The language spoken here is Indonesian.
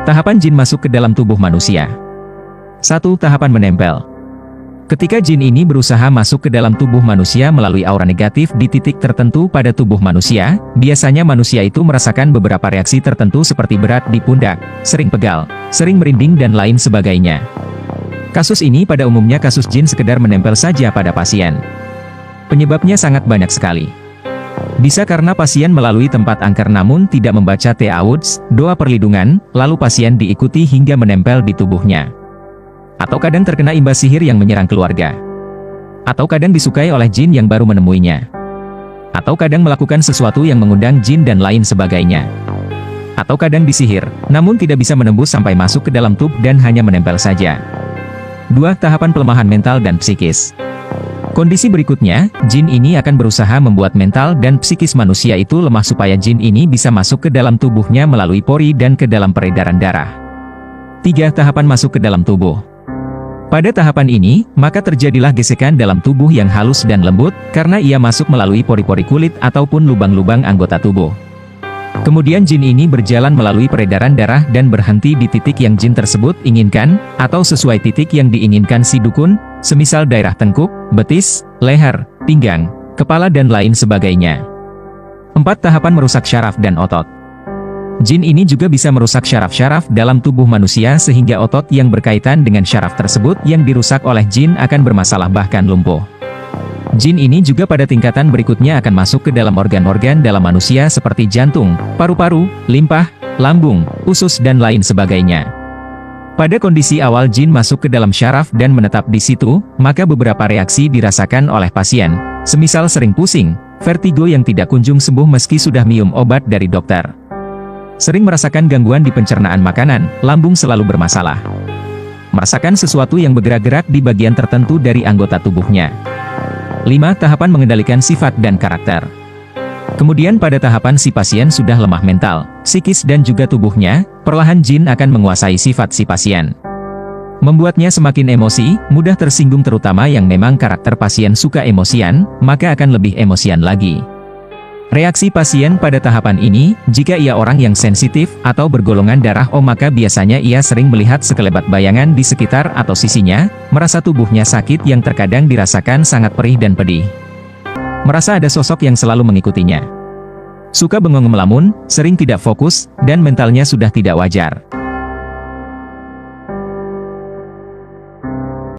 Tahapan jin masuk ke dalam tubuh manusia. 1. Tahapan menempel. Ketika jin ini berusaha masuk ke dalam tubuh manusia melalui aura negatif di titik tertentu pada tubuh manusia, biasanya manusia itu merasakan beberapa reaksi tertentu seperti berat di pundak, sering pegal, sering merinding dan lain sebagainya. Kasus ini pada umumnya kasus jin sekedar menempel saja pada pasien. Penyebabnya sangat banyak sekali. Bisa karena pasien melalui tempat angker namun tidak membaca ta'awudz, doa perlindungan, lalu pasien diikuti hingga menempel di tubuhnya. Atau kadang terkena imbas sihir yang menyerang keluarga. Atau kadang disukai oleh jin yang baru menemuinya. Atau kadang melakukan sesuatu yang mengundang jin dan lain sebagainya. Atau kadang disihir, namun tidak bisa menembus sampai masuk ke dalam tubuh dan hanya menempel saja. 2. Tahapan pelemahan mental dan psikis. Kondisi berikutnya, jin ini akan berusaha membuat mental dan psikis manusia itu lemah supaya jin ini bisa masuk ke dalam tubuhnya melalui pori dan ke dalam peredaran darah. 3. Tahapan masuk ke dalam tubuh. Pada tahapan ini, maka terjadilah gesekan dalam tubuh yang halus dan lembut, karena ia masuk melalui pori-pori kulit ataupun lubang-lubang anggota tubuh. Kemudian jin ini berjalan melalui peredaran darah dan berhenti di titik yang jin tersebut inginkan, atau sesuai titik yang diinginkan si dukun, semisal daerah tengkuk, betis, leher, pinggang, kepala dan lain sebagainya. 4. Tahapan merusak syaraf dan otot. Jin ini juga bisa merusak syaraf-syaraf dalam tubuh manusia sehingga otot yang berkaitan dengan syaraf tersebut yang dirusak oleh jin akan bermasalah bahkan lumpuh. Jin ini juga pada tingkatan berikutnya akan masuk ke dalam organ-organ dalam manusia seperti jantung, paru-paru, limpah, lambung, usus dan lain sebagainya. Pada kondisi awal jin masuk ke dalam syaraf dan menetap di situ, maka beberapa reaksi dirasakan oleh pasien, semisal sering pusing, vertigo yang tidak kunjung sembuh meski sudah minum obat dari dokter. Sering merasakan gangguan di pencernaan makanan, lambung selalu bermasalah. Merasakan sesuatu yang bergerak-gerak di bagian tertentu dari anggota tubuhnya. 5. Tahapan mengendalikan sifat dan karakter. Kemudian pada tahapan si pasien sudah lemah mental, psikis dan juga tubuhnya, perlahan jin akan menguasai sifat si pasien. Membuatnya semakin emosi, mudah tersinggung terutama yang memang karakter pasien suka emosian, maka akan lebih emosian lagi. Reaksi pasien pada tahapan ini, jika ia orang yang sensitif atau bergolongan darah O maka biasanya ia sering melihat sekelebat bayangan di sekitar atau sisinya, merasa tubuhnya sakit yang terkadang dirasakan sangat perih dan pedih. Merasa ada sosok yang selalu mengikutinya. Suka bengong melamun, sering tidak fokus, dan mentalnya sudah tidak wajar.